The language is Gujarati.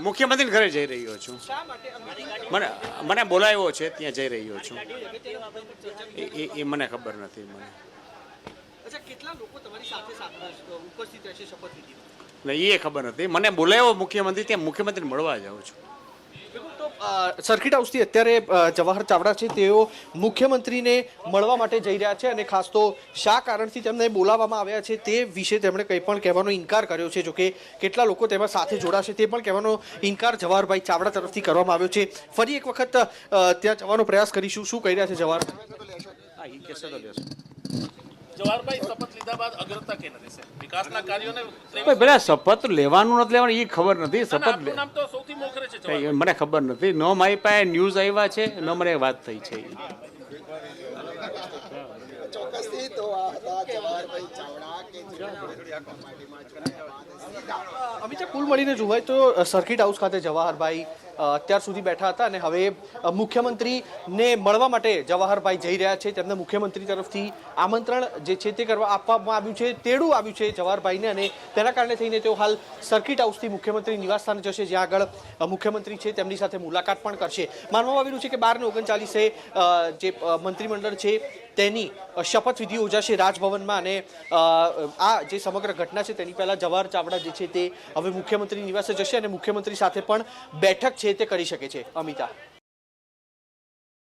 મુખ્યમંત્રી ઘરે જઈ રહ્યો છું. મને મને બોલાવ્યો છે, ત્યાં જઈ રહ્યો છું. એ મને ખબર નથી. મને એ ખબર નથી. મને બોલાવ્યો મુખ્યમંત્રી, ત્યાં મુખ્યમંત્રી મળવા જાઉં છું. સર્કિટ હાઉસથી અત્યારે જવાહર ચાવડા છે તેઓ મુખ્યમંત્રીને મળવા માટે જઈ રહ્યા છે અને ખાસ તો શા કારણથી તેમને બોલાવવામાં આવ્યા છે તે વિશે તેમણે કંઈ પણ કહેવાનો ઇનકાર કર્યો છે. જોકે કેટલા લોકો તેમાં સાથે જોડાશે તે પણ કહેવાનો ઇનકાર જવાહરભાઈ ચાવડા તરફથી કરવામાં આવ્યો છે. ફરી એક વખત ત્યાં જવાનો પ્રયાસ કરીશું. શું કહી રહ્યા છે જવાહર? જવાહરભાઈ શપથ લીધા બાદ અગ્રતા કેને રહેશે વિકાસના કાર્યોને પેલા શપથ લેવાનું નથી લેવાનું એ ખબર નથી. શપથ આપનું નામ તો સૌથી મોખરે છે જવાહરભાઈ. મને ખબર નથી. ન મારી પાસે ન્યૂઝ આવ્યા છે, ન મને વાત થઈ છે. અમિતા, કુલ મળીને જોવાય તો સર્કિટ હાઉસ ખાતે જવાહરભાઈ અત્યાર સુધી બેઠા હતા અને હવે મુખ્યમંત્રીને મળવા માટે જવાહરભાઈ જઈ રહ્યા છે. તેમને મુખ્યમંત્રી તરફથી આમંત્રણ જે છે તે કરવા આપવામાં આવ્યું છે, તેડું આવ્યું છે જવાહરભાઈને અને તેના કારણે થઈને તેઓ હાલ સર્કિટ હાઉસથી મુખ્યમંત્રી નિવાસસ્થાને જશે, જ્યાં આગળ મુખ્યમંત્રી છે તેમની સાથે મુલાકાત પણ કરશે. માનવામાં આવી રહ્યું છે કે 12 ને 39 જે મંત્રીમંડળ છે તેની શપથવિધિ યોજાશે રાજભવનમાં અને આ જે સમગ્ર ઘટના છે તેની પહેલા જવાહર ચાવડા જે છે તે હવે મુખ્યમંત્રી નિવાસે જશે અને મુખ્યમંત્રી સાથે પણ બેઠક છે તે કરી શકે છે. અમિતા.